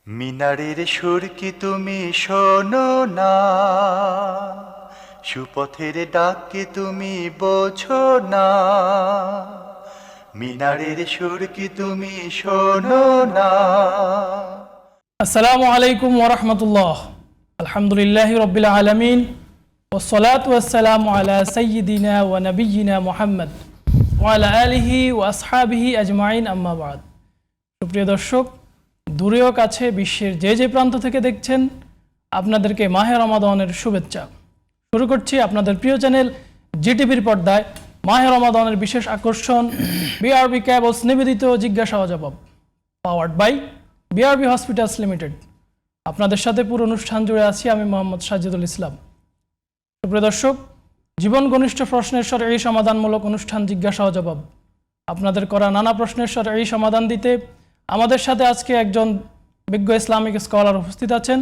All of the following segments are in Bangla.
মিনারের সুর কি তুমি শোনো না, সুপথের ডাক কি তুমি বোঝো না। মিনারের সুর কি তুমি শোনো না। আসসালামু আলাইকুম ওরহমতুল্লাহ। আলহামদুলিল্লাহ রব্বিল আলমিন ওসলাতু ওয়াসসালামু আলা সাইয়্যিদিনা ওয়া নবিয়্যিনা মুহাম্মদ ওয়া আলা আলিহি ওয়া আসহাবিহি আজমাইন, আম্মা বাদ। সুপ্রিয় দর্শক, দূরেও কাছে বিশ্বের যে প্রান্ত থেকে দেখছেন, আপনাদেরকে মাহে রমাদানের শুভেচ্ছা। শুরু করছি আপনাদের প্রিয় চ্যানেল জিটিভির পর্দায় মাহে রমাদানের বিশেষ আকর্ষণ বিআরবি ক্যাবলস নিবেদিত জিজ্ঞাসা ও জবাব, powered by BRB hospitals limited. আপনাদের সাথে পুরো অনুষ্ঠান জুড়ে আছি আমি মোহাম্মদ সাজিদুল ইসলাম। সুপ্রিয় দর্শক, জীবন ঘনিষ্ঠ প্রশ্নের শরঈ সমাধানমূলক অনুষ্ঠান জিজ্ঞাসা ও জবাব, আপনাদের করা নানা প্রশ্নের শরঈ সমাধান দিতে আমাদের সাথে আজকে একজন বিজ্ঞ ইসলামিক স্কলার উপস্থিত আছেন।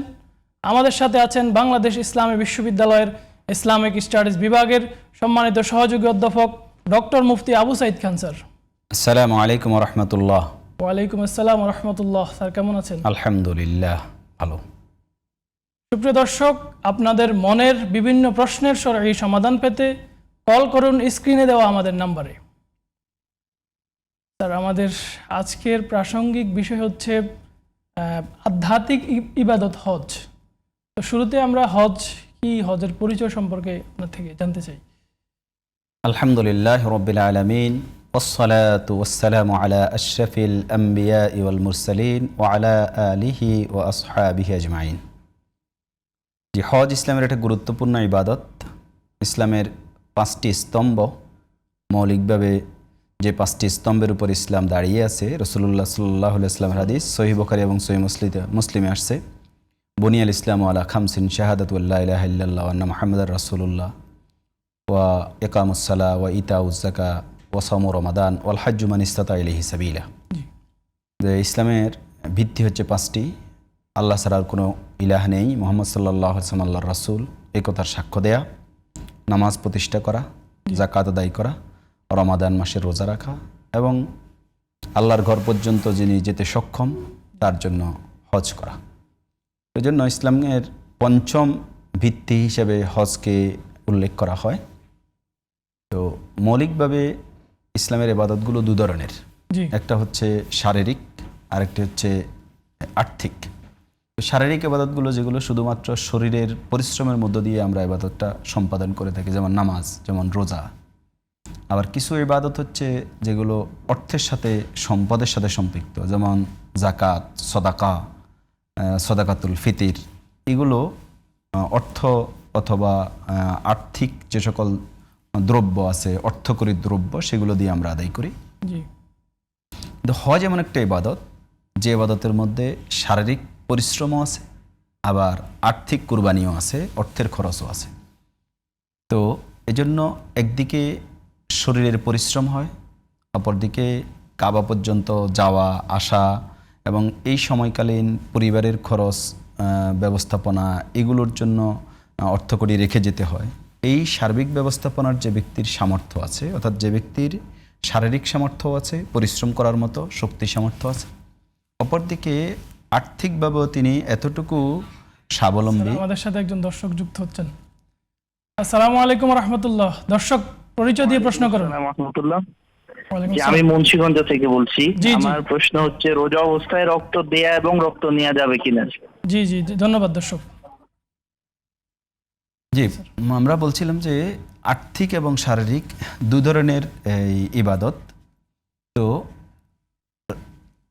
আমাদের সাথে আছেন বাংলাদেশ ইসলামী বিশ্ববিদ্যালয়ের ইসলামিক স্টাডিজ বিভাগের সম্মানিত সহযোগী অধ্যাপক ডক্টর মুফতি আবু সাঈদ খান স্যার। আসসালামু আলাইকুম রহমতুল্লাহ। ওয়ালাইকুম আসসালাম রহমতুল্লাহ। স্যার কেমন আছেন? আলহামদুলিল্লাহ, ভালো। সুপ্রিয় দর্শক, আপনাদের মনের বিভিন্ন প্রশ্নের শরঈ সমাধান পেতে কল করুন স্ক্রিনে দেওয়া আমাদের নাম্বারে। স্যার, আমাদের আজকের প্রাসঙ্গিক বিষয় হচ্ছে আধ্যাত্মিক ইবাদত হজ। তো শুরুতে আমরা হজ কি, হজের পরিচয় সম্পর্কে আপনার থেকে জানতে চাই। আলহামদুলিল্লাহ রব্বিল আলামিন ওয়াসসালাতু ওয়াসসালামু আলা আশরাফিল আম্বিয়া ওয়াল মুরসালিন ওয়া আলা আলিহি ওয়া আসহাবিহি আজমাইন। যে হজ ইসলামের একটা গুরুত্বপূর্ণ ইবাদত। ইসলামের 5টি স্তম্ভ, মৌলিকভাবে যে 5টি স্তম্ভের উপর ইসলাম দাঁড়িয়ে আছে, রাসূলুল্লাহ সাল্লাল্লাহু আলাইহি ওয়াসাল্লামের হাদিস সহিহ বুখারী এবং সহিহ মুসলিমে আসছে। বুনিয়াল ইসলামু আলা খামসিন শাহাদাতু আল্লা ইলাহা ইল্লাল্লাহ ওয়া আন্না মুহাম্মাদার রাসূলুল্লাহ ওয়া ইকামুস সালাহ ওয়া ইতাউজ যাকাত ওয়া সাওমু রমাদান ওয়াল হাজ্জু মান ইসতাতা ইলাইহি সাবিলা। যে ইসলামের ভিত্তি হচ্ছে 5টি। আল্লাহ ছাড়া আর কোনো ইলাহ নেই, মুহাম্মদ সাল্লাল্লাহু আলাইহি ওয়াসাল্লাম আল্লাহর রাসূল, এই কথার সাক্ষ্য দেয়া, নামাজ প্রতিষ্ঠা করা, যাকাত আদায় করা, রমাদান মাসে রোজা রাখা এবং আল্লাহর ঘর পর্যন্ত যিনি যেতে সক্ষম তার জন্য হজ করা। এই জন্য ইসলামের 5ম ভিত্তি হিসেবে হজকে উল্লেখ করা হয়। তো মৌলিকভাবে ইসলামের ইবাদতগুলো 2 ধরনের। একটা হচ্ছে শারীরিক, আরেকটি হচ্ছে আর্থিক। শারীরিক ইবাদতগুলো যেগুলো শুধুমাত্র শরীরের পরিশ্রমের মধ্য দিয়ে আমরা ইবাদতটা সম্পাদন করে থাকি, যেমন নামাজ, যেমন রোজা। আবার কিছু ইবাদত হচ্ছে যেগুলো অর্থের সাথে, সম্পদের সাথে সম্পৃক্ত, যেমন যাকাত, সদাকাতুল ফিতির। এগুলো অর্থ অথবা আর্থিক যে সকল দ্রব্য আছে, অর্থকরী দ্রব্য, সেগুলো দিয়ে আমরা আদায় করি। কিন্তু হজ এমন একটা ইবাদত যে ইবাদতের মধ্যে শারীরিক পরিশ্রমও আছে, আবার আর্থিক কুরবানিও আছে, অর্থের খরচও আছে। তো এজন্য একদিকে শরীরের পরিশ্রম হয়, অপরদিকে কাবা পর্যন্ত যাওয়া আসা এবং এই সময়কালীন পরিবারের খরচ ব্যবস্থাপনা, এগুলোর জন্য অর্থকড়ি রেখে যেতে হয়। এই সার্বিক ব্যবস্থাপনার যে ব্যক্তির সামর্থ্য আছে, অর্থাৎ যে ব্যক্তির শারীরিক সামর্থ্য আছে, পরিশ্রম করার মতো শক্তি সামর্থ্য আছে, অপরদিকে আর্থিকভাবেও তিনি এতটুকু স্বাবলম্বী। আমাদের সাথে একজন দর্শক যুক্ত হচ্ছেন। আসসালামু আলাইকুম রহমতুল্লাহ। দর্শক, পরিচয় দিয়ে প্রশ্ন করুন। আমি মুন্সিগঞ্জ থেকে বলছি। আমার প্রশ্ন হচ্ছে, রোজা অবস্থায় রক্ত দেয়া এবং রক্ত নেওয়া যাবে কিনা? জি জি, ধন্যবাদ দর্শক। জি, আমরা বলছিলাম যে আর্থিক এবং শারীরিক 2 ধরনের এই ইবাদত। তো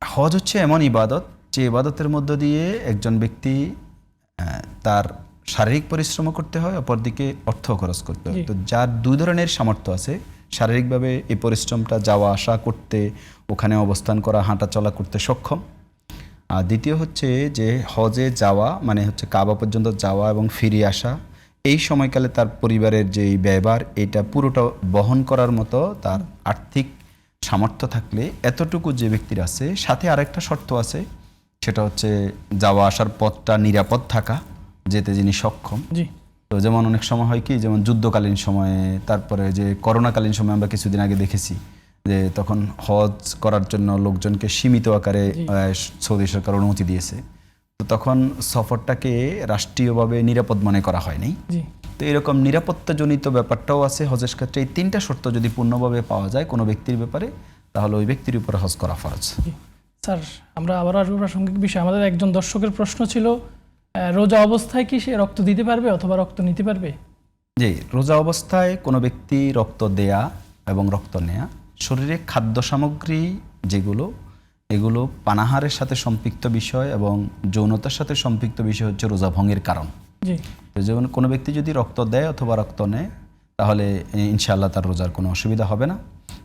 হজ হচ্ছে এমন ইবাদত যে ইবাদতের মধ্য দিয়ে একজন ব্যক্তি তার শারীরিক পরিশ্রম করতে হয়, অপরদিকে অর্থ খরচ করতে হয়। তো যার 2 ধরনের সামর্থ্য আছে, শারীরিকভাবে এই পরিশ্রমটা যাওয়া আসা করতে, ওখানে অবস্থান করা, হাঁটা চলা করতে সক্ষম। আর দ্বিতীয় হচ্ছে যে হজে যাওয়া মানে হচ্ছে কাবা পর্যন্ত যাওয়া এবং ফিরে আসা, এই সময়কালে তার পরিবারের যে ব্যয়ভার, এটা পুরোটা বহন করার মতো তার আর্থিক সামর্থ্য থাকলে, এতটুকু যে ব্যক্তির আছে। সাথে আরেকটা শর্ত আছে, সেটা হচ্ছে যাওয়া আসার পথটা নিরাপদ থাকা, যেতে যিনি সক্ষম। তো যেমন অনেক সময় হয় কি, যেমন যুদ্ধকালীন সময়ে, তারপরে যে করোনাকালীন সময় আমরা কিছুদিন আগে দেখেছি যে তখন হজ করার জন্য লোকজনকে সীমিত আকারে সৌদি সরকার অনুমতি দিয়েছে। তো তখন সফরটাকে রাষ্ট্রীয়ভাবে নিরাপদ মনে করা হয়নি। জি তো এরকম নিরাপত্তাজনিত ব্যাপারটাও আছে হজের ক্ষেত্রে। এই তিনটা শর্ত যদি পূর্ণভাবে পাওয়া যায় কোনো ব্যক্তির ব্যাপারে, তাহলে ওই ব্যক্তির উপর হজ করা ফরজ। স্যার, আমরা আবার আসবো প্রাসঙ্গিক বিষয়। আমাদের একজন দর্শকের প্রশ্ন ছিল, রোজা অবস্থায় কি সে রক্ত দিতে পারবে অথবা রক্ত নিতে পারবে? জি, রোজা অবস্থায় কোনো ব্যক্তি রক্ত দেয়া এবং রক্ত নেয়া, শরীরে খাদ্য সামগ্রী যেগুলো, এগুলো পানাহারের সাথে সম্পৃক্ত বিষয় এবং যৌনতার সাথে সম্পৃক্ত বিষয় হচ্ছে রোজা ভঙ্গের কারণ। জি, যেমন কোনো ব্যক্তি যদি রক্ত দেয় অথবা রক্ত নেয়, তাহলে ইনশাআল্লাহ তার রোজার কোনো অসুবিধা হবে না।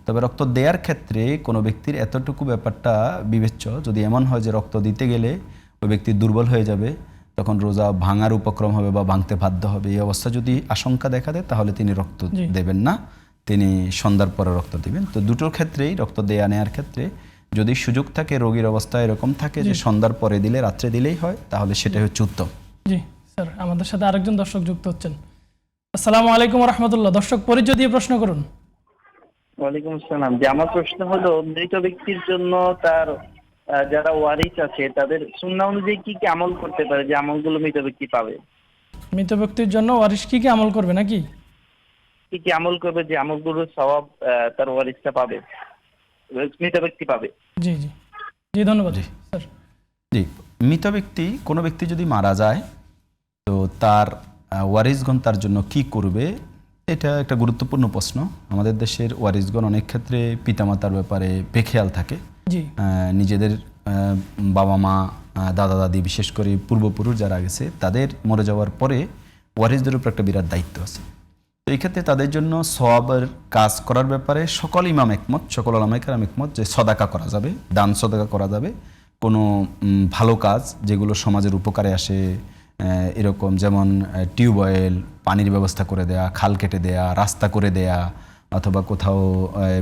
তবে রক্ত দেওয়ার ক্ষেত্রে কোনো ব্যক্তির এতটুকু ব্যাপারটা বিবেচ্য, যদি এমন হয় যে রক্ত দিতে গেলে ওই ব্যক্তি দুর্বল হয়ে যাবে, তখন রোজা ভাঙার উপক্রম হবে বা ভাঙতে বাধ্য হবে, এই অবস্থা যদি আশঙ্কা দেখা দেয়, তাহলে তিনি রক্ত দেবেন না, তিনি সন্ধ্যার পরে রক্ত দিবেন। তো দুটোর ক্ষেত্রেই, রক্ত দেয়া নেওয়ার ক্ষেত্রে যদি সুযোগ থাকে, রোগীর অবস্থা এরকম থাকে যে সন্ধ্যার পরে দিলে, রাত্রে দিলেই হয়, তাহলে সেটাই হচ্ছে উত্তম। জি স্যার, আমাদের সাথে আরেকজন দর্শক যুক্ত হচ্ছেন। আসসালামু আলাইকুম রহমতুল্লাহ। দর্শক পরিচয় দিয়ে প্রশ্ন করুন। ওয়ালাইকুম আসসালাম। যে আমার প্রশ্ন হলো, মৃত ব্যক্তির জন্য তার যারা ওয়ারিস আছে তাদের সুন্নাহ অনুযায়ী কি কি আমল করতে পারে, যে আমলগুলো মৃত ব্যক্তি পাবে? মৃত ব্যক্তির জন্য ওয়ারিশ কি কি আমল করবে নাকি? কি কি আমল করবে যে আমলগুলোর সওয়াব তার ওয়ারিসটা পাবে, মৃত ব্যক্তি পাবে? জি জি জি, ধন্যবাদ স্যার। জি, মৃত ব্যক্তি, কোনো ব্যক্তি যদি মারা যায়, তো তার ওয়ারিসগণ তার জন্য কি করবে, এটা একটা গুরুত্বপূর্ণ প্রশ্ন। আমাদের দেশের ওয়ারিসগণ অনেক ক্ষেত্রে পিতামাতার ব্যাপারে বেখেয়াল থাকে। জি, নিজেদের বাবা মা, দাদা দাদি, বিশেষ করে পূর্বপুরুষ যারা গেছে, তাদের মরে যাওয়ার পরে ওয়ারিসদের উপর একটা বিরাট দায়িত্ব আছে। তো এই ক্ষেত্রে তাদের জন্য সওয়াবের কাজ করার ব্যাপারে সকল ইমাম একমত, সকল ওলামায়ে কেরাম একমত যে সদাকা করা যাবে, দান সদাকা করা যাবে। কোনো ভালো কাজ যেগুলো সমাজের উপকারে আসে, এরকম যেমন টিউবওয়েল, পানির ব্যবস্থা করে দেয়া, খাল কেটে দেয়া, রাস্তা করে দেয়া, অথবা কোথাও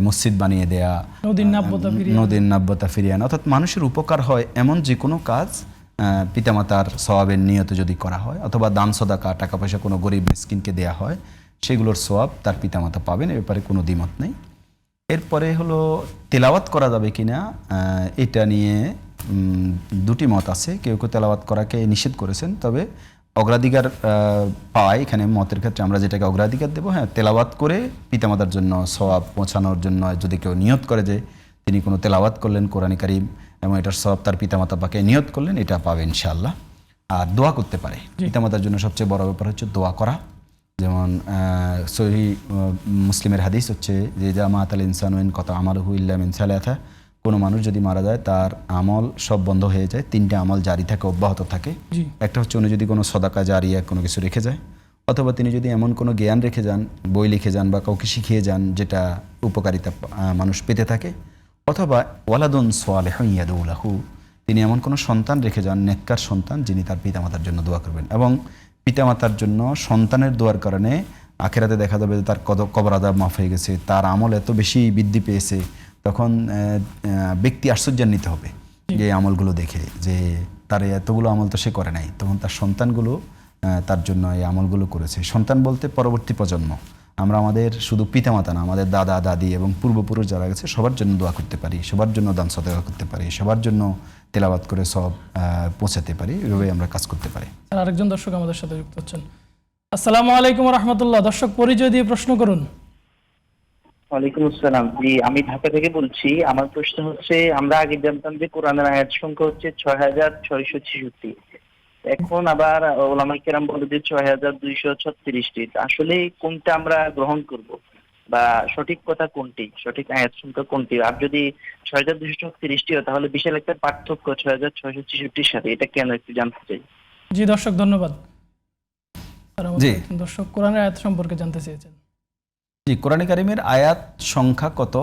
মসজিদ বানিয়ে দেয়া, নদীর নাব্যতা ফিরিয়ে আনা, অর্থাৎ মানুষের উপকার হয় এমন যে কোনো কাজ পিতামাতার সওয়াবের নিয়তে যদি করা হয়, অথবা দান সদাকা, টাকা পয়সা কোনো গরিব মিসকিনকে দেয়া হয়, সেগুলোর সওয়াব তার পিতামাতা পাবেন, এ ব্যাপারে কোনো দ্বিমত নেই। এরপরে হলো তেলাওয়াত করা যাবে কিনা, এটা নিয়ে দুটি মত আছে। কেউ কেউ তেলাওয়াত করাকে নিষেধ করেছেন, তবে অগ্রাধিকার পাওয়ায় এখানে মতের ক্ষেত্রে আমরা যেটাকে অগ্রাধিকার দেবো, হ্যাঁ, তেলাওয়াত করে পিতামাতার জন্য সওয়াব পৌঁছানোর জন্য যদি কেউ নিয়ত করে যে তিনি কোনো তেলাওয়াত করলেন কোরআনে কারীম এবং এটার সওয়াব তার পিতামাতা পাকে নিয়ত করলেন, এটা পাবে ইনশাআল্লাহ। আর দোয়া করতে পারে। পিতামাতার জন্য সবচেয়ে বড় ব্যাপার হচ্ছে দোয়া করা। যেমন সহিহ মুসলিমের হাদিস হচ্ছে যে জামাত আল ইনসানু ইন কতা আমালুহু ইল্লা মিন সালাসা, কোনো মানুষ যদি মারা যায় তার আমল সব বন্ধ হয়ে যায়, তিনটে আমল জারি থাকে, অব্যাহত থাকে। একটা হচ্ছে উনি যদি কোনো সদাকা জারিয়া কোনো কিছু রেখে যায়, অথবা তিনি যদি এমন কোনো জ্ঞান রেখে যান, বই লিখে যান বা কাউকে শিখিয়ে যান যেটা উপকারিতা মানুষ পেতে থাকে, অথবা ওয়ালাদুন সালিহুন ইয়াদউ লাহু, তিনি এমন কোনো সন্তান রেখে যান, নেককার সন্তান, যিনি তার পিতামাতার জন্য দোয়া করবেন। এবং পিতামাতার জন্য সন্তানের দোয়ার কারণে আখিরাতে দেখা যাবে যে তার কবর আযাব মাফ হয়ে গেছে, তার আমল এত বেশি বৃদ্ধি পেয়েছে, তখন ব্যক্তি আশ্চর্যান্বিত হবে যে আমলগুলো দেখে, যে তার এতগুলো আমল তো সে করে নাই, তখন তার সন্তানগুলো তার জন্য এই আমলগুলো করেছে। সন্তান বলতে পরবর্তী প্রজন্ম। আমরা আমাদের শুধু পিতামাতা না, আমাদের দাদা দাদি এবং পূর্বপুরুষ যারা গেছে সবার জন্য দোয়া করতে পারি, সবার জন্য দান সদকা করতে পারি, সবার জন্য তেলাওয়াত করে সব পৌঁছাতে পারি, এভাবে আমরা কাজ করতে পারি। আরেকজন দর্শক আমাদের সাথে যুক্ত হচ্ছেন। আসসালামু আলাইকুম রহমতুল্লাহ। দর্শক পরিচয় দিয়ে প্রশ্ন করুন। ওয়ালাইকুম আসসালাম। জি, আমি ঢাকা থেকে বলছি। আমার প্রশ্ন হচ্ছে, আমরা আগে জানতাম যে কোরআনের আয়াত সংখ্যা হচ্ছে ৬৬৬৬, এখন আবার ওলামায়ে কেরাম বলে যে ৬২৩৬টি। আসলে কোনটা আমরা গ্রহণ করব, বা সঠিক কথা কোনটি, সঠিক আয়াত সংখ্যা কোনটি? আর যদি ৬২৩৬টি হয় তাহলে বিশাল একটা পার্থক্য ৬৬৬৬টির সাথে, এটা কেন একটু জানতে চাই। জি দর্শক, ধন্যবাদ। দর্শক কোরআনের আয়াত সম্পর্কে জানতে চেয়েছেন। জি, কোরআনে কারিমের আয়াত সংখ্যা কত,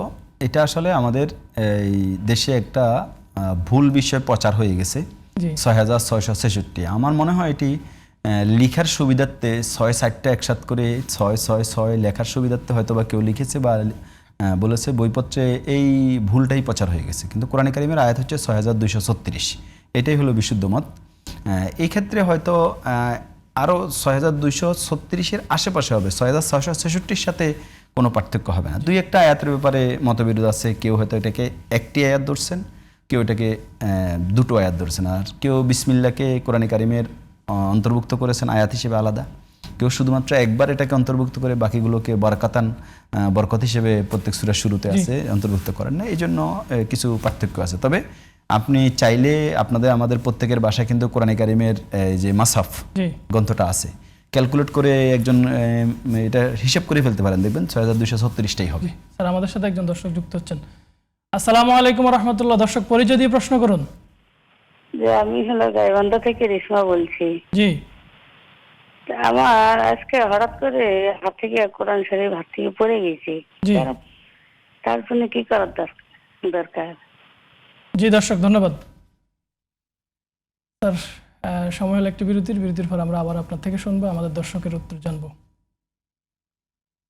এটা আসলে আমাদের এই দেশে একটা ভুল বিষয় প্রচার হয়ে গেছে, ৬৬৬৬। আমার মনে হয় এটি লিখার সুবিধার্থে ৬-৭টা একসাথ করে ৬৬৬ লেখার সুবিধার্থে হয়তো বা কেউ লিখেছে বা বলেছে বইপত্রে, এই ভুলটাই প্রচার হয়ে গেছে। কিন্তু কোরআনে কারিমের আয়াত হচ্ছে ৬২৩৬, এটাই হলো বিশুদ্ধ মত। এই ক্ষেত্রে হয়তো আরও ৬২৩৬-এর আশেপাশে হবে, ৬৬৬৬-র সাথে কোনো পার্থক্য হবে না। দুই একটা আয়াতের ব্যাপারে মতবিরোধ আছে, কেউ হয়তো এটাকে একটি আয়াত ধরছেন, কেউ এটাকে দুটো আয়াত ধরছেন, আর কেউ বিসমিল্লাহকে কোরআনে কারিমের অন্তর্ভুক্ত করেছেন আয়াত হিসেবে আলাদা, কেউ শুধুমাত্র একবার এটাকে অন্তর্ভুক্ত করে বাকিগুলোকে বরকত হিসেবে প্রত্যেক সূরার শুরুতে আছে অন্তর্ভুক্ত করেন না। এই জন্য কিছু পার্থক্য আছে। তবে আপনি চাইলে আমাদের প্রত্যেকের বাসায় কিন্তু কোরআনে কারিমের যে মাসহাফ গ্রন্থটা আছে, ক্যালকুলেট করে একজন এটা হিসাব করে ফেলতে পারেন, দেখবেন ৬২৩৬টাই হবে। স্যার আমাদের সাথে একজন দর্শক যুক্ত হচ্ছেন। আসসালামু আলাইকুম রহমতুল্লাহ। দর্শক পরিচয় দিয়ে প্রশ্ন করুন। যে আমি হলো গাইবান্ধা থেকে রেশমা বলছি। জি। আমার আজকে হঠাৎ করে হাত থেকে কোরআন শরীফ হাত থেকে পড়ে গেছে, তার জন্য কি করার দরকার? জি দর্শক ধন্যবাদ। স্যার সময় হলো একটি বিরতির পর আমরা আবার আপনার থেকে শুনবো, আমাদের দর্শকের উত্তর জানবো।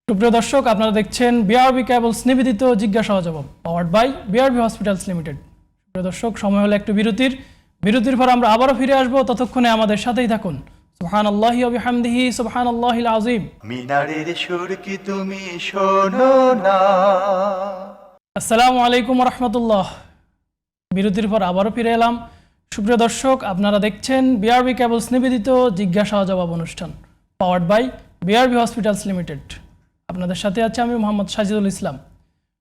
সুপ্রিয় দর্শক, আপনারা দেখছেন বিআরবি কেবলস নিবেদিত জিজ্ঞাসা ও জবাব, powered by BRB hospitals limited. সুপ্রিয় দর্শক, সময় হলো একটু বিরতির পর আমরা আবারও ফিরে আসবো, ততক্ষণে আমাদের সাথেই থাকুন। সুবহানাল্লাহি ওয়া বিহামদিহি সুবহানাল্লাহিল আযীম। মিনারের সুর কি তুমি শোনো না? আসসালামু আলাইকুম রহমতুল্লাহ। বিরতির পর আবারও ফিরে এলাম। সুপ্রিয় দর্শক, আপনারা দেখছেন বিআরবি কেবলস নিবেদিত জিজ্ঞাসা ও জবাব অনুষ্ঠান, powered by BRB hospitals limited. আপনাদের সাথে আছে আমি মোহাম্মদ সাজিদুল ইসলাম।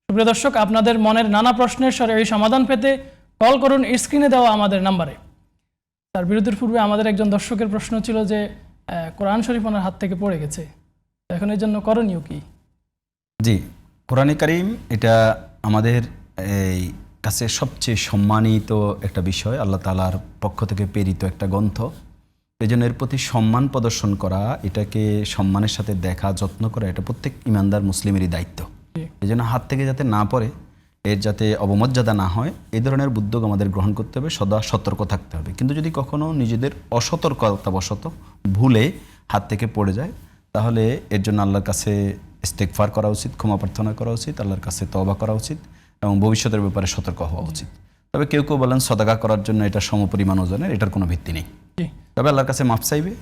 সুপ্রিয় দর্শক, আপনাদের মনের নানা প্রশ্নের সরাসরি সমাধান পেতে কল করুন স্ক্রিনে দেওয়া আমাদের নাম্বারে। তার বিরতির পূর্বে আমাদের একজন দর্শকের প্রশ্ন ছিল যে কোরআন শরীফ ওনার হাত থেকে পড়ে গেছে, এখন এর জন্য করণীয় কি? জি, কোরআনে কারিম এটা আমাদের এই কাছে সবচেয়ে সম্মানিত একটা বিষয়, আল্লাহ তাআলার পক্ষ থেকে প্রেরিত একটা গ্রন্থ। এই জন্য এর প্রতি সম্মান প্রদর্শন করা, এটাকে সম্মানের সাথে দেখা, যত্ন করা, এটা প্রত্যেক ইমানদার মুসলিমেরই দায়িত্ব। এই জন্য হাত থেকে যাতে না পড়ে, এর যাতে অবমর্যাদা না হয়, এই ধরনের উদ্যোগ আমাদের গ্রহণ করতে হবে, সদা সতর্ক থাকতে হবে। কিন্তু যদি কখনো নিজেদের অসতর্কতাবশত ভুলে হাত থেকে পড়ে যায়, তাহলে এর জন্য আল্লাহর কাছে ইস্তেগফার করা উচিত, ক্ষমা প্রার্থনা করা উচিত, আল্লাহর কাছে তওবা করা উচিত এবং ভবিষ্যতের ব্যাপারে সতর্ক হওয়া উচিত। তবে কেউ কেউ বলেন সদকা করার জন্য এটা সমপরিমাণ ওজনের, এটার কোনো ভিত্তি নেই। তবে আল্লাহর কাছে মাফ চাইবে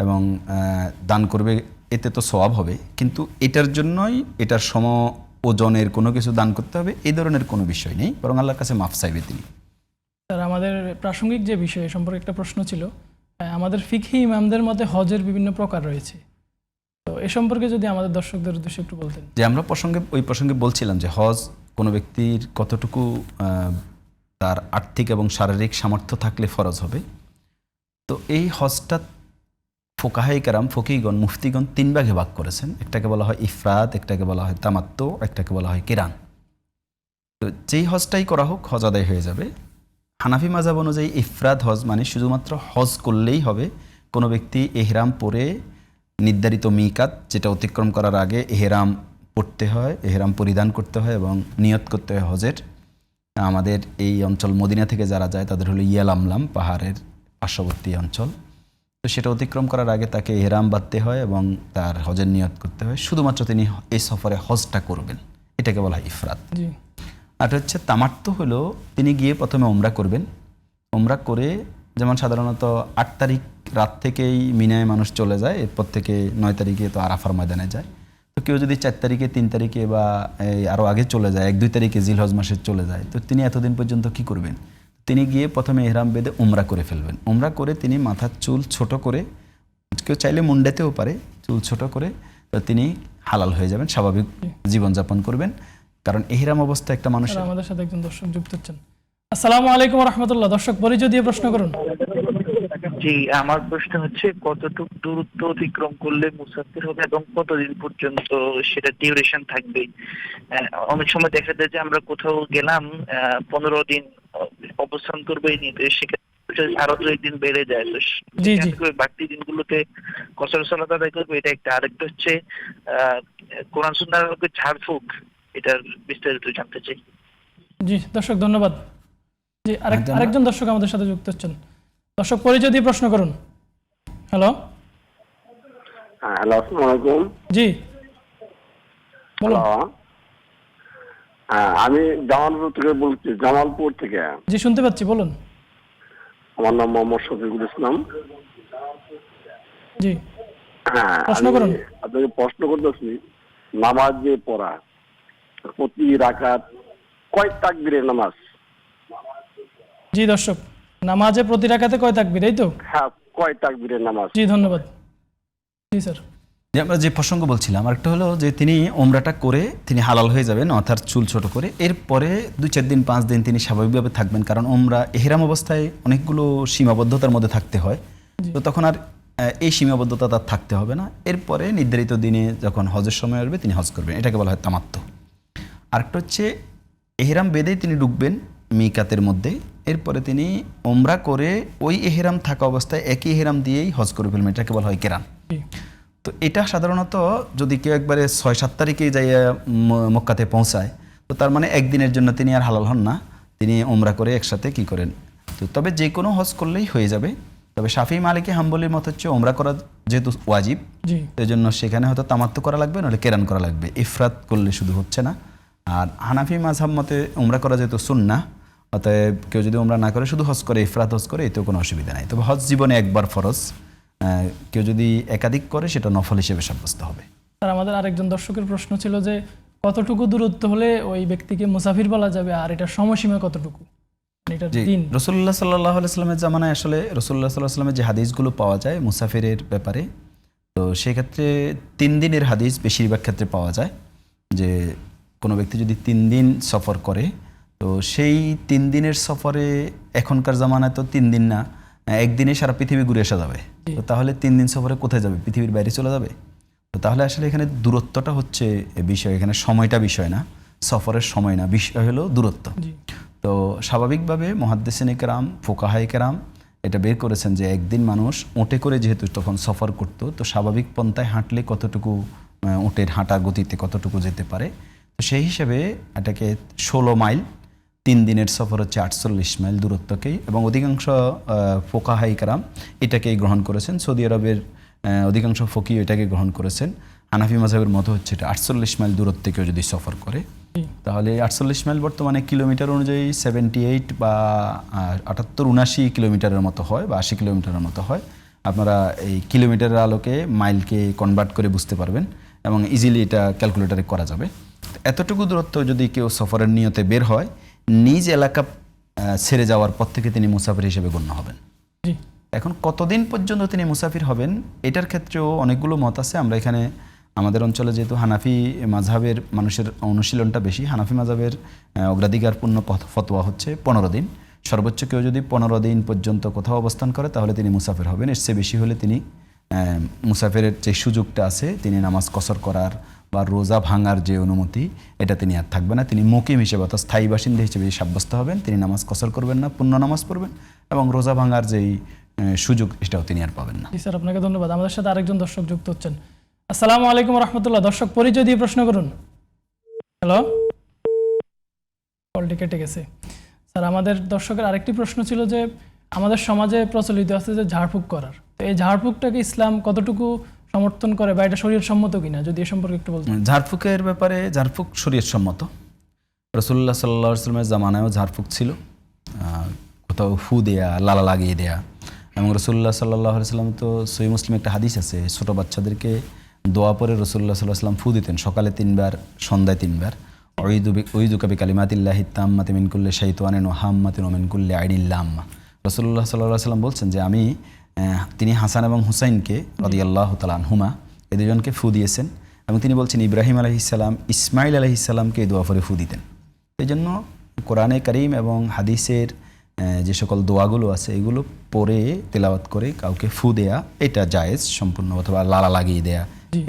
এবং দান করবে, এতে তো সওয়াব হবে। কিন্তু এটার জন্যই এটার সম ওজনের কোনো কিছু দান করতে হবে, এই ধরনের কোনো বিষয় নেই, বরং আল্লাহর কাছে মাফ চাইবে তিনি। স্যার আমাদের প্রাসঙ্গিক যে বিষয় সম্পর্কে একটা প্রশ্ন ছিল, আমাদের ফিকহি ইমামদের মধ্যে হজের বিভিন্ন প্রকার রয়েছে, তো এ সম্পর্কে যদি আমাদের দর্শকদের উদ্দেশ্যে একটু বলতেন। যে আমরা ওই প্রসঙ্গে বলছিলাম যে হজ কোনো ব্যক্তির কতটুকু তার আর্থিক এবং শারীরিক সামর্থ্য থাকলে ফরজ হবে। তো এই হজটা ফকিহগণ মুফতিগণ 3 ভাগে ভাগ করেছেন। একটাকে বলা হয় ইফরাদ, একটাকে বলা হয় তামাত্তু, একটাকে বলা হয় কিরান। তো যেই হজটাই করা হোক হজ আদায় হয়ে যাবে। হানাফি মাযহাব অনুযায়ী ইফরাদ হজ মানে শুধুমাত্র হজ করলেই হবে। কোনো ব্যক্তি ইহরাম পরে নির্ধারিত মিকাত, যেটা অতিক্রম করার আগে ইহরাম পড়তে হয়, ইহরাম পরিধান করতে হয় এবং নিয়ত করতে হয় হজের। আমাদের এই অঞ্চল মদিনা থেকে যারা যায় তাদের হলো ইয়ালামলাম, পাহাড়ের পার্শ্ববর্তী অঞ্চল। তো সেটা অতিক্রম করার আগে তাকে ইহরাম বাঁধতে হয় এবং তার হজের নিয়ত করতে হয়। শুধুমাত্র তিনি এই সফরে হজটা করবেন, এটাকে বলা হয় ইফরাদ। আর হচ্ছে তামাত্তু হলো তিনি গিয়ে প্রথমে ওমরা করবেন। ওমরা করে, যেমন সাধারণত 8 তারিখ রাত থেকেই মিনায় মানুষ চলে যায়, এরপর থেকে 9 তারিখে তো আরাফার ময়দানে যায়। তো কেউ যদি 4 তারিখে, 3 তারিখে বা আরও আগে চলে যায়, 1-2 তারিখে জিলহজ মাসে চলে যায়, তো তিনি এতদিন পর্যন্ত কি করবেন? তিনি গিয়ে প্রথমে ইহরাম বেঁধে উমরা করে ফেলবেন। উমরা করে তিনি মাথার চুল ছোট করে, কেউ চাইলে মুন্ডাতেও পারে, চুল ছোট করে তিনি হালাল হয়ে যাবেন, স্বাভাবিক জীবনযাপন করবেন। কারণ ইহরাম অবস্থায় একটা মানুষ। আমাদের সাথে একজন দর্শক যুক্ত হচ্ছেন। আসসালামু আলাইকুম রহমতুল্লাহ। দর্শক পরিচয় দিয়ে প্রশ্ন করুন। জি, আমার প্রশ্ন হচ্ছে কতটুকু দূরত্ব অতিক্রম করলে মুসাফির হবে এবং কতদিন পর্যন্ত সেটা ডিউরেশন থাকবে? অনেক সময় দেখা যায় যে আমরা কোথাও গেলাম 15 দিন অবস্থান করবো, এই নিয়ে সেক্ষেত্রে আরো 2 দিন বেড়ে যায়। তো বাড়তি দিনগুলোতে কসর সালাত আদায় করবো, এটা একটা। আরেকটা হচ্ছে কোরআন সুন্নাহর ঝাড়ফুঁক, এটার বিস্তারিত জানতে চাই। জি দর্শক ধন্যবাদ। জি আরেকজন দর্শক আমাদের সাথে যুক্ত হচ্ছেন। দর্শক পরিচয় দিয়ে প্রশ্ন করুন। হ্যালো। হ্যালো, আসসালামু আলাইকুম। জি বলুন। আমি জামালপুর থেকে বলছি। জামালপুর থেকে। জি শুনতে পাচ্ছি, বলুন। আমার নাম মোহাম্মদ শফিকুল ইসলাম। জি হ্যাঁ, প্রশ্ন করুন। আপনাকে প্রশ্ন করতেছি, নামাজ যে পড়া, প্রতি রাকাত কয় তাকবীরের নামাজ? জি দর্শক, নামাজে প্রতি রাকাতে কয় তাকবীর, এই তো? হ্যাঁ, কয় তাকবীরের নামাজ? জি ধন্যবাদ। জি স্যার। যে আমরা যে প্রসঙ্গ বলছিলাম আরেকটা হলো যে তিনি ওমরাটা করে তিনি হালাল হয়ে যাবেন, মাথার চুল ছোট করে, এরপরে 2-4 দিন 5 দিন তিনি স্বাভাবিকভাবে থাকবেন, কারণ ওমরা এহরাম অবস্থায় অনেকগুলো সীমাবদ্ধতার মধ্যে থাকতে হয়। তো তখন আর এই সীমাবদ্ধতা তার থাকতে হবে না। এরপরে নির্ধারিত দিনে যখন হজের সময় আসবে তিনি হজ করবেন, এটাকে বলা হয় তামাত্তু। আরেকটা হচ্ছে এহরাম বেঁধেই তিনি ঢুকবেন মিকাতের মধ্যে, এরপরে তিনি ওমরা করে ওই এহরাম থাকা অবস্থায় একই এহরাম দিয়েই হজ করে ফেলবেন, এটাকে বলা হয় কেরান। তো এটা সাধারণত যদি কেউ একবারে 6-7 তারিখে যাইয়া মক্কাতে পৌঁছায়, তো তার মানে একদিনের জন্য তিনি আর হালাল হন না, তিনি ওমরা করে একসাথে কি করেন। তো তবে যে কোনো হজ করলেই হয়ে যাবে। তবে শাফি মালিকি হাম্বলির মত হচ্ছে ওমরা করা যেহেতু ওয়াজিব, এই জন্য সেখানে হয়তো তামাত্তু করা লাগবে, নাহলে কেরান করা লাগবে, ইফরাত করলে শুধু হচ্ছে না। আর হানাফি মাযহাব মতে ওমরা করা যেহেতু সুন্নাহ, অতএব কেউ যদি ওমরা না করে শুধু হজ করে, ইফরাত হজ করে, এতেও কোনো অসুবিধা নাই। তবে হজ জীবনে একবার ফরজ, কেউ যদি একাধিক করে সেটা নফল হিসেবে সাব্যস্ত হবে। স্যার আমাদের আরেকজন দর্শকের প্রশ্ন ছিল যে কতটুকু দূরত্ব হলে ওই ব্যক্তিকে মুসাফির বলা যাবে, আর এটার সময়সীমা কতটুকু? রাসূলুল্লাহ সাল্লাল্লাহু আলাইহি ওয়াসাল্লামের জামানায় আসলে রাসূলুল্লাহ সাল্লাল্লাহু আলাইহি ওয়াসাল্লামের যে হাদিসগুলো পাওয়া যায় মুসাফিরের ব্যাপারে, তো সেক্ষেত্রে 3 দিনের হাদিস বেশিরভাগ ক্ষেত্রে পাওয়া যায়। যে কোনো ব্যক্তি যদি 3 দিন সফর করে, তো সেই 3 দিনের সফরে এখনকার জামানায় তো 3 দিন না, একদিনে সারা পৃথিবী ঘুরে আসা যাবে। তো তাহলে 3 দিন সফরে কোথায় যাবে? পৃথিবীর বাইরে চলে যাবে। তো তাহলে আসলে এখানে দূরত্বটা হচ্ছে বিষয়, এখানে সময়টা বিষয় না, সফরের সময় না, বিষয় হলো দূরত্ব। তো স্বাভাবিকভাবে মুহাদ্দিসিনে কেরাম, ফুকাহায়ে কেরাম এটা বের করেছেন যে একদিন মানুষ উটে করে যেহেতু তখন সফর করতো, তো স্বাভাবিক পন্থায় হাঁটলে কতটুকু উটের হাঁটা গতিতে কতটুকু যেতে পারে, তো সেই হিসেবে এটাকে 16 মাইল, 3 দিনের সফর হচ্ছে 48 মাইল দূরত্বকেই, এবং অধিকাংশ ফুকাহায়ে কেরাম এটাকেই গ্রহণ করেছেন। সৌদি আরবের অধিকাংশ ফকি এটাকে গ্রহণ করেছেন। হানাফি মাযহাবের মতো হচ্ছে এটা 48 মাইল দূরত্বে কেউ যদি সফর করে, তাহলে 48 মাইল বর্তমানে কিলোমিটার অনুযায়ী 78 বা 78-79 কিলোমিটারের মতো হয়, বা 80 কিলোমিটারের মতো হয়। আপনারা এই কিলোমিটারের আলোকে মাইলকে কনভার্ট করে বুঝতে পারবেন, এবং ইজিলি এটা ক্যালকুলেটারে করা যাবে। এতটুকু দূরত্ব যদি কেউ সফরের নিয়তে বের হয়, নিজ এলাকা ছেড়ে যাওয়ার পর থেকে তিনি মুসাফির হিসেবে গণ্য হবেন। এখন কতদিন পর্যন্ত তিনি মুসাফির হবেন, এটার ক্ষেত্রেও অনেকগুলো মত আছে। আমরা এখানে আমাদের অঞ্চলে যেহেতু হানাফি মাযহাবের মানুষের অনুশীলনটা বেশি, হানাফি মাযহাবের অগ্রাধিকারপূর্ণ ফতোয়া হচ্ছে 15 দিন। সর্বোচ্চ কেউ যদি 15 দিন পর্যন্ত কোথাও অবস্থান করে তাহলে তিনি মুসাফির হবেন। এর চেয়ে বেশি হলে তিনি মুসাফিরের যে সুযোগটা আছে, তিনি নামাজ কসর করার বা রোজা ভাঙার যে অনুমতি, এটা তিনি আর থাকবে না। তিনি মুকিম হিসেবে অর্থাৎ স্থায়ী বাসিন্দা হিসেবে সাব্যস্ত হবেন। তিনি নামাজ কসর করবেন না, পূর্ণ নামাজ পড়বেন, এবং রোজা ভাঙার যেই সুযোগ এটাও তিনি আর পাবেন না। জি স্যার, আপনাকে ধন্যবাদ। আমাদের সাথে আরেকজন দর্শক যুক্ত হচ্ছেন। আসসালামু আলাইকুম রহমতুল্লাহ। দর্শক পরিচয় দিয়ে প্রশ্ন করুন। হ্যালো, কলটি কেটে গেছে। স্যার আমাদের দর্শকের আরেকটি প্রশ্ন ছিল যে আমাদের সমাজে প্রচলিত আছে যে ঝাড়ফুঁক করার, তো এই ঝাড়ফুঁকটাকে ইসলাম কতটুকু সমর্থন করে, বা এটা শরীয়ত সম্মত কিনা, যদি এ সম্পর্কে একটু বলতেন। ঝাড়ফুঁকের ব্যাপারে, ঝাড়ফুঁক শরীয়ত সম্মত। রাসূলুল্লাহ সাল্লাল্লাহু আলাইহি ওয়াসাল্লামের জামানায়ও ঝাড়ফুঁক ছিল, কোথাও ফু দেয়া, লালা লাগিয়ে দেয়া। এবং রাসূলুল্লাহ সাল্লাল্লাহু আলাইহি ওয়াসাল্লাম তো সহিহ মুসলিমে একটা হাদিস আছে, ছোট বাচ্চাদেরকে দোয়া পরে রাসূলুল্লাহ সাল্লাল্লাহু আলাইহি ওয়াসাল্লাম ফু দিতেন, সকালে 3 বার, সন্ধ্যায় 3 বার। উইযুকা বিকালিমাতিল্লাহি তাম্মাতি মিন কুল্লি শাইতানিন ওয়া হাম্মাতিন ওয়া মিন কুল্লি আইনিন লাম্মা। রাসূলুল্লাহ সাল্লাল্লাহু আলাইহি ওয়াসাল্লাম বলছেন যে তিনি হাসান এবং হুসাইনকে রাদিয়াল্লাহু তাআলা আনহুমা এই দুজনকে ফু দিয়েছেন, এবং তিনি বলছেন ইব্রাহিম আলাইহিস সালাম, ইসমাইল আলাইহিস সালামকে এই দোয়া পরে ফু দিতেন। এই জন্য কোরআনে কারীম এবং হাদিসের যে সকল দোয়াগুলো আছে এগুলো পড়ে তেলাওয়াত করে কাউকে ফু দেয়া এটা জায়েজ সম্পূর্ণ, অথবা লালা লাগিয়ে দেয়া,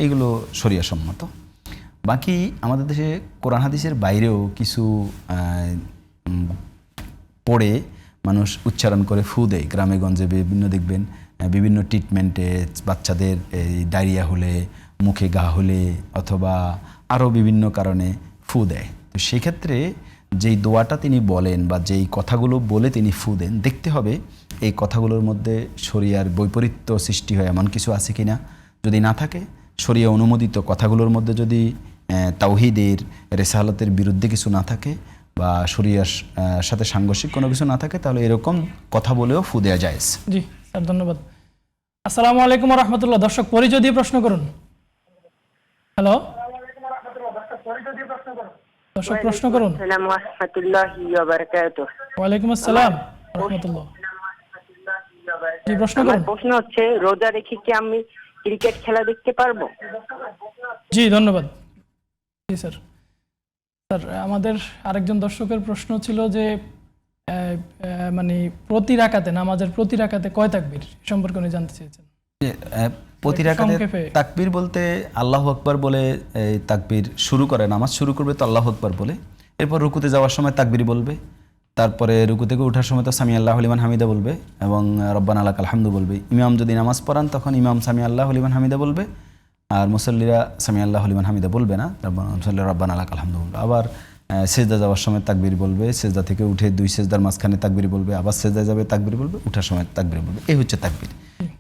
এগুলো শরীয়ত সম্মত। বাকি আমাদের দেশে কোরআন হাদিসের বাইরেও কিছু পড়ে মানুষ উচ্চারণ করে ফু দেয়। গ্রামে গঞ্জে বিভিন্ন দেখবেন বিভিন্ন ট্রিটমেন্টে বাচ্চাদের এই ডায়রিয়া হলে, মুখে ঘা হলে, অথবা আরও বিভিন্ন কারণে ফু দেয়। তো সেক্ষেত্রে যেই দোয়াটা তিনি বলেন বা যেই কথাগুলো বলে তিনি ফু দেন, দেখতে হবে এই কথাগুলোর মধ্যে শরিয়ার বৈপরীত্য সৃষ্টি হয় এমন কিছু আছে কিনা। যদি না থাকে, শরিয়া অনুমোদিত কথাগুলোর মধ্যে যদি তাওহীদের, রিসালাতের বিরুদ্ধে কিছু না থাকে, বা শরিয়ার সাথে সাংঘর্ষিক কোনো কিছু না থাকে, তাহলে এরকম কথা বলেও ফু দেওয়া যায়। জি স্যার, ধন্যবাদ। আসসালামু আলাইকুম রহমতুল্লাহ। দর্শক পরিচয় দিয়ে প্রশ্ন করুন। হ্যালো, দর্শক প্রশ্ন করুন। আসসালামু আলাইকুম ওয়া রাহমাতুল্লাহি ওয়া বারাকাতুহু। ওয়ালাইকুম আসসালাম। রাহমাতুল্লাহ। জি, প্রশ্ন আমার করুন। প্রশ্ন হচ্ছে, রোজা রেখে কি আমি ক্রিকেট খেলা দেখতে পারবো? জি, ধন্যবাদ। জি স্যার। স্যার, আমাদের আরেকজন দর্শকের প্রশ্ন ছিল যে মানে প্রতি রাকাতে, নামাজের প্রতি রাকাতে কয় তাকবীর সম্পর্কে উনি জানতে চেয়েছেন। প্রতি রাকাতে সংক্ষেপে। তাকবীর বলতে আল্লাহু আকবার বলে এই তাকবীর শুরু করে, নামাজ শুরু করবে তো আল্লাহু আকবার বলে, এরপর রুকুতে যাওয়ার সময় তাকবীর বলবে, তারপরে রুকু থেকে ওঠার সময় তো সামি আল্লাহু লিমান হামিদা বলবে এবং রব্বানা লাকাল হামদু বলবে। ইমাম যদি নামাজ পড়ান তখন ইমাম সামি আল্লাহু লিমান হামিদা বলবে, আর মুসল্লিরা সামি আল্লাহু লিমান হামিদা বলবে না, রব্বানা লাকাল হামদু বলবে। আবার সেজদা যাওয়ার সময় তাকবীর বলবে, সেজদা থেকে উঠে 2 সেজদার মাঝখানে তাকবীর বলবে, আবার সেজদা যাবে তাকবীর বলবে, উঠার সময় তাকবীর বলবে। এই হচ্ছে তাকবীর।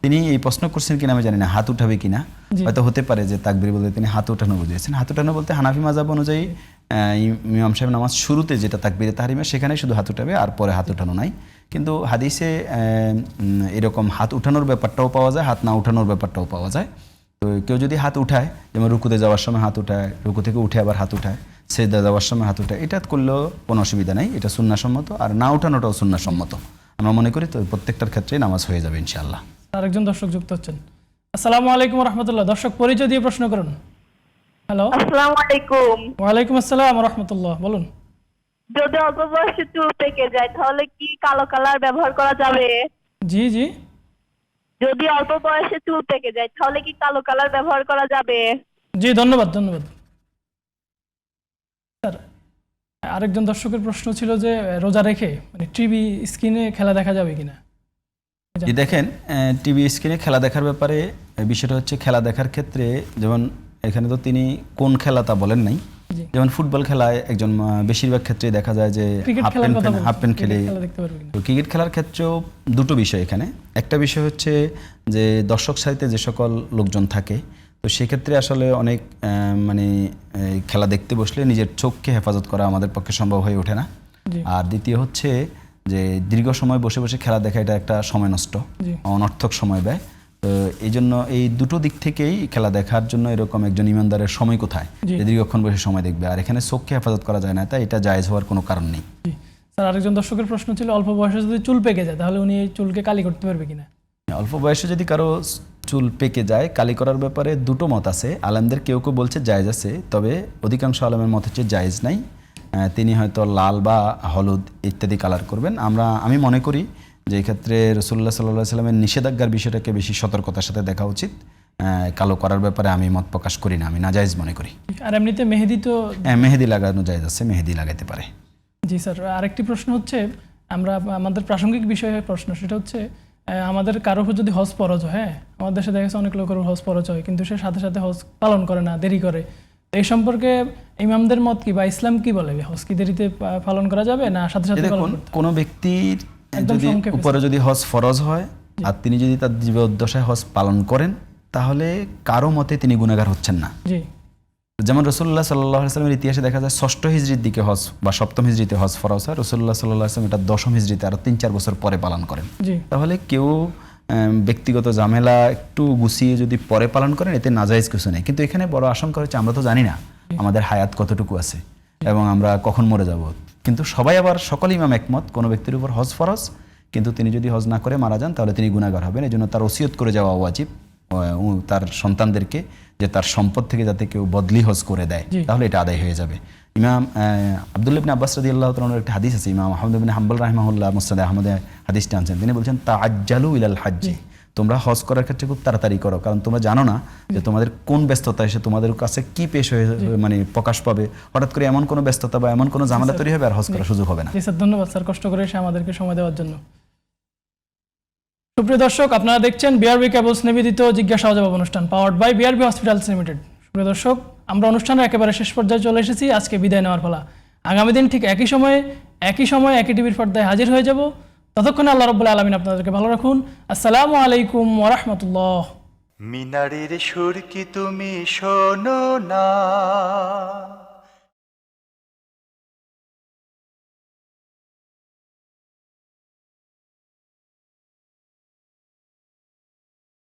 তিনি এই প্রশ্ন করছেন কিনা আমি জানি না, হাত উঠাবে কিনা, হয়তো হতে পারে যে তাকবীর বলতে তিনি হাত উঠানো বুঝিয়েছেন। হাত উঠানো বলতে হানাফি মাযহাব অনুযায়ী ইমাম সাহেব নামাজ শুরুতে যেটা তাকবীরে তাহরিমা সেখানে শুধু হাত উঠাবে, আর পরে হাত উঠানো নাই। কিন্তু হাদিসে এরকম হাত উঠানোর ব্যাপারটাও পাওয়া যায়, হাত না উঠানোর ব্যাপারটাও পাওয়া যায়। তো কেউ যদি হাত উঠায়, যেমন রুকুতে যাওয়ার সময় হাত উঠায়, রুকু থেকে উঠে আবার হাত উঠায়, সেজদা যাওয়ার সময় হাত উঠায়, এটা করলেও কোনো অসুবিধা নাই, এটা সুন্নাহসম্মত। আর না উঠানোটাও সুন্নাহসম্মত। আমরা মনে করি তো প্রত্যেকটার ক্ষেত্রেই নামাজ হয়ে যাবে ইনশাআল্লাহ। আরেকজন দর্শক যুক্ত হচ্ছেন। আসসালামু আলাইকুম ওয়া রাহমাতুল্লাহ। দর্শক পরিচয় দিয়ে প্রশ্ন করুন। হ্যালো। আসসালামু আলাইকুম। ওয়া আলাইকুম আসসালাম ওয়া রাহমাতুল্লাহ। বলুন। যদি অল্প বয়সে চুল পেকে যায় তাহলে কি কালো কালার ব্যবহার করা যাবে? জি জি। যদি অল্প বয়সে চুল পেকে যায় তাহলে কি কালো কালার ব্যবহার করা যাবে? জি, ধন্যবাদ ধন্যবাদ। স্যার, আরেকজন দর্শকের প্রশ্ন ছিল যে রোজা রেখে মানে টিভি স্ক্রিনে খেলা দেখা যাবে কিনা। জি, দেখেন, টিভি স্ক্রিনে খেলা দেখার ব্যাপারে বিষয়টা হচ্ছে, খেলা দেখার ক্ষেত্রে যেমন এখানে তো তিনি কোন খেলা তা বলেন নাই, যেমন ফুটবল খেলায় একজন বেশিরভাগ ক্ষেত্রে দেখা যায় যে হাফ প্যান্ট খেলে। তো ক্রিকেট খেলার ক্ষেত্রেও দুটো বিষয় এখানে। একটা বিষয় হচ্ছে যে দর্শক সারিতে যে সকল লোকজন থাকে, তো সেক্ষেত্রে আসলে অনেক মানে খেলা দেখতে বসলে নিজের চোখকে হেফাজত করা আমাদের পক্ষে সম্ভব হয়ে ওঠে না। আর দ্বিতীয় হচ্ছে যে দীর্ঘ সময় বসে বসে খেলা দেখা, এটা একটা সময় নষ্ট, অনর্থক সময় ব্যয়। তো এই জন্য এই দুটো দিক থেকেই খেলা দেখার জন্য এরকম একজন ইমানদারের সময় কোথায়, যে দীর্ঘক্ষণ বসে সময় দেখবে, আর এখানে চোখকে হেফাজত করা যায় না, তাই এটা জায়েজ হওয়ার কোনো কারণ নেই। স্যার, আরেকজন দর্শকের প্রশ্ন ছিল অল্প বয়সে যদি চুল পেকে যায় তাহলে উনি এই চুলকে কালি করতে পারবে কিনা। অল্প বয়সে যদি কারো চুল পেকে যায়, কালি করার ব্যাপারে দুটো মত আছে। আলেমদের কেউ কেউ বলছে জায়েজ আছে, তবে অধিকাংশ আলেমের মত হচ্ছে জায়েজ নাই। তিনি হয়তো লাল বা হলুদ ইত্যাদি কালার করবেন। আমি মনে করি যে এক্ষেত্রে রাসূলুল্লাহ সাল্লাল্লাহু আলাইহি ওয়াসাল্লামের নিষেধাজ্ঞার বিষয়টাকে বেশি সতর্কতার সাথে দেখা উচিত। কালো করার ব্যাপারে আমি মত প্রকাশ করি না, আমি নাজায়েজ মনে করি। আর এমনিতে মেহেদি তো মেহেদি লাগানো জায়েজ আছে, মেহেদি লাগাতে পারে। জি স্যার, আরেকটি প্রশ্ন হচ্ছে, আমরা আমাদের প্রাসঙ্গিক বিষয়ে প্রশ্ন, সেটা হচ্ছে আমাদের কারো যদি হজ ফরজ হয়, হ্যাঁ, আমাদের দেশে দেখা গেছে অনেক লোকের হজ ফরজ হয় কিন্তু সে সাথে সাথে হজ পালন করে না, দেরি করে। এই সম্পর্কে ইমামদের মত কি বা ইসলাম কি বলে? হজ কি দেরিতে পালন করা যাবে না সাথে সাথে? দেখুন, কোনো ব্যক্তির যদি উপরে যদি হজ ফরজ হয় আর তিনি যদি তার জীবদ্দশায় হজ পালন করেন, তাহলে কারো মতে তিনি গুনাহগার হচ্ছেন না। জি। যেমন রাসূলুল্লাহ সাল্লাল্লাহু আলাইহি ওয়াসাল্লামের ইতিহাসে দেখা যায় 6ষ্ঠ হিজরির দিকে হজ বা 7ম হিজরিতে হজ ফরজ হয়, রাসূলুল্লাহ সাল্লাল্লাহু আলাইহি ওয়াসাল্লাম এটা 10ম হিজরিতে আরো 3-4 বছর পরে পালন করেন। তাহলে কেউ ব্যক্তিগত ঝামেলা একটু গুছিয়ে যদি পরে পালন করেন, এতে নাজায়েজ কিছু নেই। কিন্তু এখানে বড় আশঙ্কা হচ্ছে, আমরা তো জানি না আমাদের হায়াত কতটুকু আছে এবং আমরা কখন মরে যাব। কিন্তু সবাই আবার সকল ইমাম একমত, কোনো ব্যক্তির উপর হজ ফরজ, কিন্তু তিনি যদি হজ না করে মারা যান তাহলে তিনি গুনাহগার হবেন। এই জন্য তার ওসিয়ত করে যাওয়া ওয়াজিব তার সন্তানদেরকে, যে তার সম্পদ থেকে যাতে কেউ বদলি হজ করে দেয়, তাহলে এটা আদায় হয়ে যাবে। ইমাম আব্দুল্লাহ ইবনে আব্বাস রাদিয়াল্লাহু তাআলার একটা হাদিস আছে, ইমাম আহমদ ইবনে হাম্বল রাহিমাহুল্লাহ মুসনাদ আহমদে হাদিসটা আনছেন। তিনি বলছেন, তাআজ্জালু ইলাল হাজ্জি, তোমরা হজ করার ক্ষেত্রে খুব তাড়াতাড়ি করো, কারণ তোমরা জানো না যে তোমাদের কোন ব্যস্ততা এসে তোমাদের কাছে কি পেশ হয়ে মানে প্রকাশ পাবে। হঠাৎ করে এমন কোনো ব্যস্ততা বা এমন কোনো ঝামেলা তৈরি হবে আর হজ করার সুযোগ হবে না। স্যার, ধন্যবাদ স্যার, কষ্ট করে এসে আমাদেরকে সময় দেওয়ার জন্য। সুপ্রিয় দর্শক, আপনারা দেখছেন বিআরবি কেবলস নিবেদিত জিজ্ঞাসা ও জবাব অনুষ্ঠান, powered by BRB hospitals limited. সুপ্রিয় দর্শক, আমরা অনুষ্ঠানের একেবারে শেষ পর্যায়ে চলে এসেছি। আজকে বিদায় নেওয়ার পালা। আগামী দিন ঠিক একই সময়ে একই টিভির পর্দায় হাজির হয়ে যাব। ততক্ষণে আল্লাহ রাব্বুল আলামিন আপনাদেরকে ভালো রাখুন। আসসালামু আলাইকুম ওয়া রাহমাতুল্লাহ। মিনারের সুর কি তুমি শোনো না?